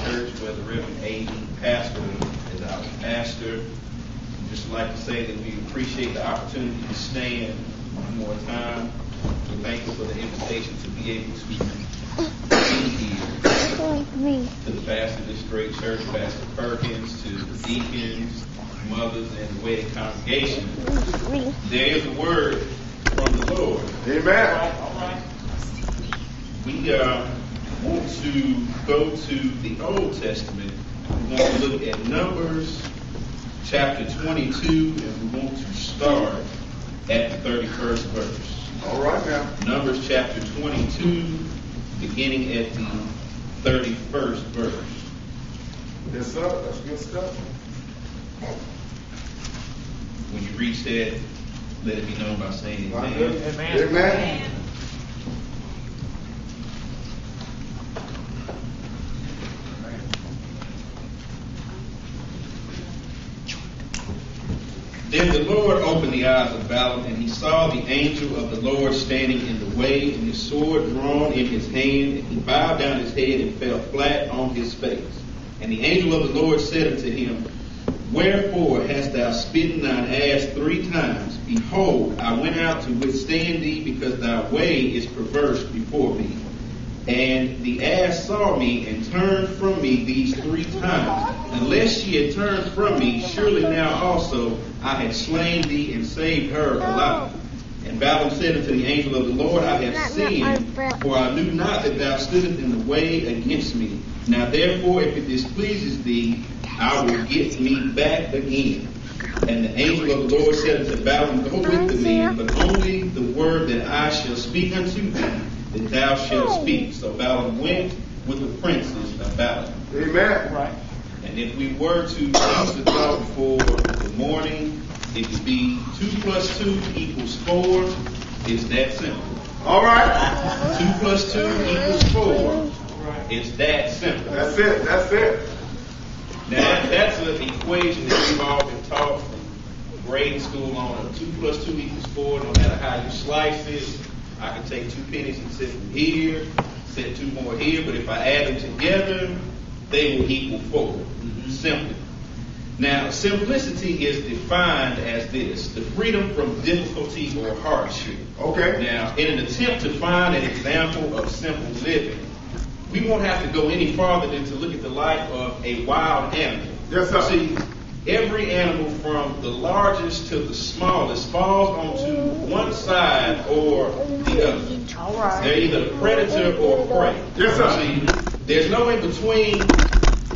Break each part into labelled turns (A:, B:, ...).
A: church where the Reverend A.D. Pastor is our pastor. I'd just like to say that we appreciate the opportunity to stand one more time. We're thankful for the invitation to be able to be here. To the pastor of this great church, Pastor Perkins, to the deacons, mothers, and the wedding congregation. There is a word from the Lord.
B: Amen.
A: All right. We want to go to the Old Testament. We want to look at Numbers chapter 22, and we want to start at the 31st verse.
B: All right now.
A: Numbers chapter 22, beginning at the 31st verse.
B: Yes, sir. That's good stuff.
A: When you reach that, let it be known by saying amen.
B: Amen. Amen.
A: Then the Lord opened the eyes of Balaam, and he saw the angel of the Lord standing in the way, and his sword drawn in his hand, and he bowed down his head and fell flat on his face. And the angel of the Lord said unto him, Wherefore hast thou smitten thine ass 3 times? Behold, I went out to withstand thee, because thy way is perverse before me. And the ass saw me and turned from me these 3 times. Unless she had turned from me, surely now also I had slain thee and saved her alive. And Balaam said unto the angel of the Lord, I have sinned, for I knew not that thou stoodest in the way against me. Now therefore, if it displeases thee, I will get me back again. And the angel of the Lord said unto Balaam, Go with the men, but only the word that I shall speak unto thee, that thou shalt speak. So Balaam went with the princes of Balaam.
B: Amen.
A: Right. And if we were to use the thought for the morning, it would be 2 plus 2 equals 4. It's that simple.
B: All right.
A: 2 plus 2 equals 4. It's that simple.
B: That's it. That's it.
A: Now, that's an equation that we've all been taught from grade school on. 2 plus 2 equals 4. No matter how you slice it, I can take 2 pennies and set them here, set 2 more here, but if I add them together, they will equal 4. Simple. Now, simplicity is defined as this: the freedom from difficulty or hardship.
B: Okay.
A: Now, in an attempt to find an example of simple living, we won't have to go any farther than to look at the life of a wild animal.
B: Yes, sir.
A: See, every animal from the largest to the smallest falls onto one side or the other.
C: All right.
A: They're either predator or prey.
B: Yes, sir.
A: See, there's no in between.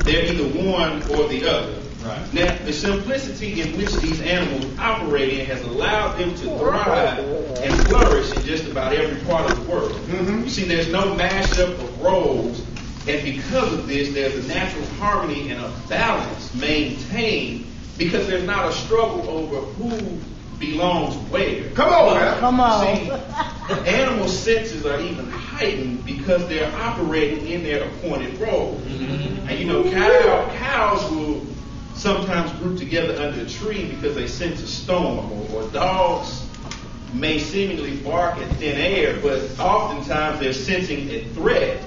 A: They're either one or the other. Right. Now, the simplicity in which these animals operate in has allowed them to thrive and flourish in just about every part of the world. You see, there's no mashup of roles, and because of this, there's a natural harmony and a balance maintained, because there's not a struggle over who belongs where.
B: Come on, man.
C: Come on.
A: See, animal senses are even heightened because they're operating in their appointed role. And you know, cows will sometimes group together under a tree because they sense a storm, or dogs may seemingly bark at thin air, but oftentimes they're sensing a threat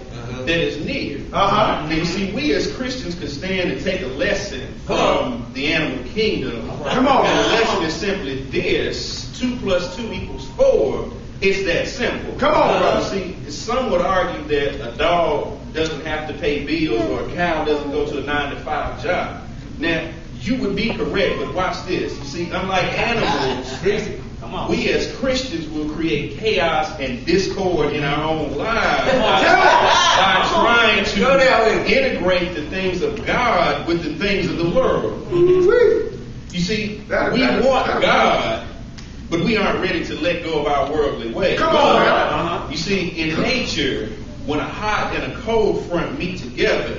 A: that is near. And you see, we as Christians can stand and take a lesson from the animal kingdom.
B: Come on.
A: And the lesson is simply this: 2 plus 2 equals 4. It's that simple.
B: Come on, brother.
A: See, some would argue that a dog doesn't have to pay bills, or a cow doesn't go to a 9-to-5 job. Now, you would be correct, but watch this. You see, unlike animals, we as Christians will create chaos and discord in our own lives by trying to integrate the things of God with the things of the world. You see, we want God, but we aren't ready to let go of our worldly ways.
B: Come on, man.
A: You see, in nature, when a hot and a cold front meet together,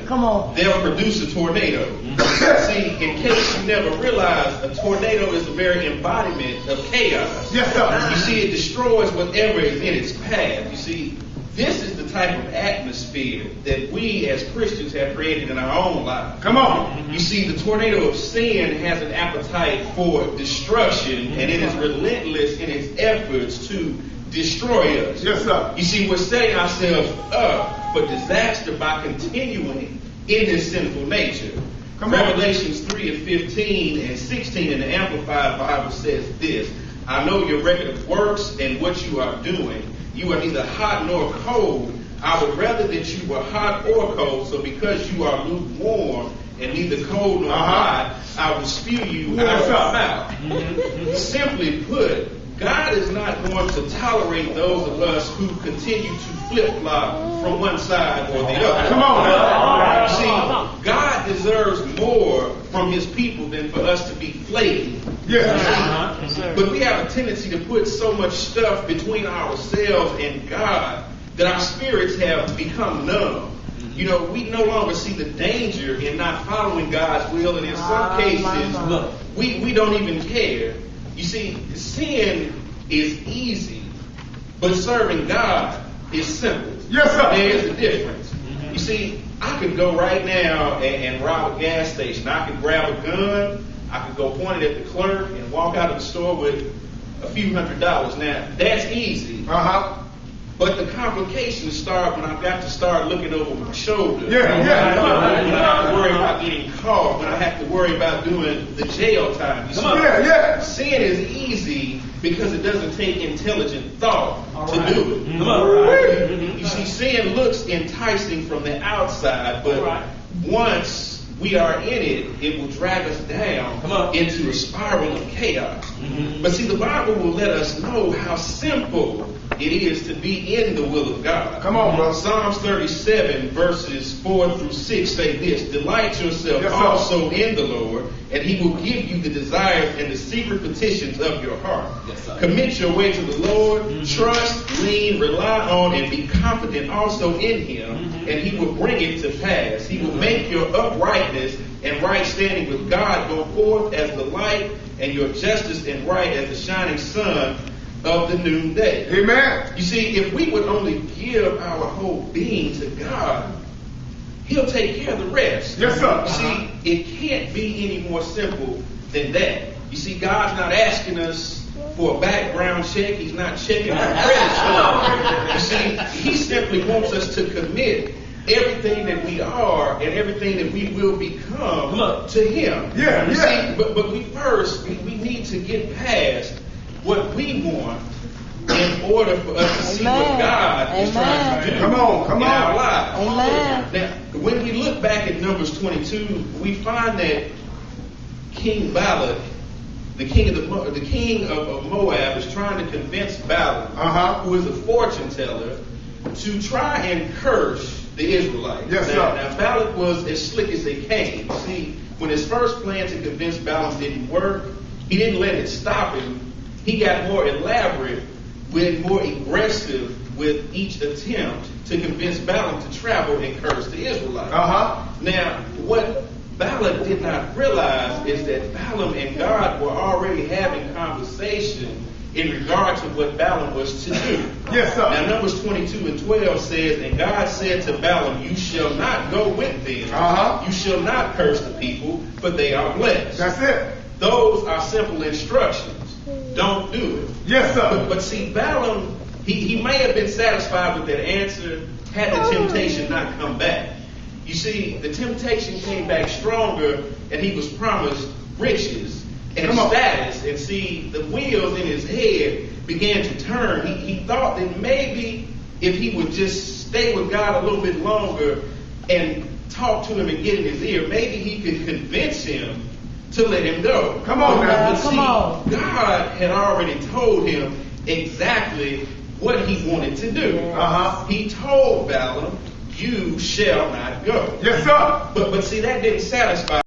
A: they'll produce a tornado. See, in case you never realized, a tornado is the very embodiment of chaos.
B: Yes, sir.
A: You see, it destroys whatever is in its path. You see, this is the type of atmosphere that we as Christians have created in our own lives.
B: Come on.
A: You see, the tornado of sin has an appetite for destruction, and it is relentless in its efforts to destroy us.
B: Yes, sir.
A: You see, we're setting ourselves up for disaster by continuing in his sinful nature. Revelations 3:15 and 16 in the Amplified Bible says this: I know your record of works and what you are doing. You are neither hot nor cold. I would rather that you were hot or cold. So because you are lukewarm and neither cold nor hot, I will spew you out of my mouth. Simply put, God is not going to tolerate those of us who continue to flip-flop from one side or the other.
B: Come on.
A: See, God deserves more from his people than for us to be flaky.
B: Yes.
A: But we have a tendency to put so much stuff between ourselves and God that our spirits have become numb. You know, we no longer see the danger in not following God's will, and in some cases, we don't even care. You see, sin is easy, but serving God is simple.
B: Yes, sir.
A: There's a difference. You see, I could go right now and rob a gas station. I could grab a gun. I could go point it at the clerk and walk out of the store with a few $100s. Now, that's easy. But the complications start when I've got to start looking over my shoulder. When I have to worry about getting caught. When I have to worry about doing the jail time. You see, sin is easy because it doesn't take intelligent thought to do it. You see, sin looks enticing from the outside, but once we are in it, it will drag us down into a spiral of chaos. But see, the Bible will let us know how simple it is to be in the will of God.
B: Come on, bro.
A: Psalms 37 verses 4 through 6 say this: delight yourself also in the Lord, and he will give you the desires and the secret petitions of your heart. Commit your way to the Lord, trust, lean, rely on, and be confident also in him, and he will bring it to pass. He will make your uprightness and right standing with God go forth as the light, and your justice and right as the shining sun of the noonday.
B: Amen.
A: You see, if we would only give our whole being to God, he'll take care of the rest.
B: Yes, sir.
A: You see, it can't be any more simple than that. You see, God's not asking us for a background check. He's not checking our credit score. You see, he simply wants us to commit everything that we are and everything that we will become to him. You see, but we need to get past what we want in order for us to see what God is trying to do in our lives. Now, when we look back at Numbers 22, we find that King Balak, the king of Moab, is trying to convince Balaam, who is a fortune teller, to try and curse the Israelites. Now, Balak was as slick as they came. See, when his first plan to convince Balaam didn't work, he didn't let it stop him. He got more elaborate, more aggressive with each attempt to convince Balaam to travel and curse the Israelites. Now, what Balak did not realize is that Balaam and God were already having conversation in regard to what Balaam was to do. Now, Numbers 22 and 12 says, and God said to Balaam, you shall not go with them. You shall not curse the people, for they are blessed.
B: That's it.
A: Those are simple instructions. Don't do it. But see, Balaam, he may have been satisfied with that answer had the temptation not come back. You see, the temptation came back stronger, and he was promised riches and status. And see, the wheels in his head began to turn. He thought that maybe if he would just stay with God a little bit longer and talk to him and get in his ear, maybe he could convince him to let him go. God had already told him exactly what he wanted to do. He told Balaam, you shall not go. But see, that didn't satisfy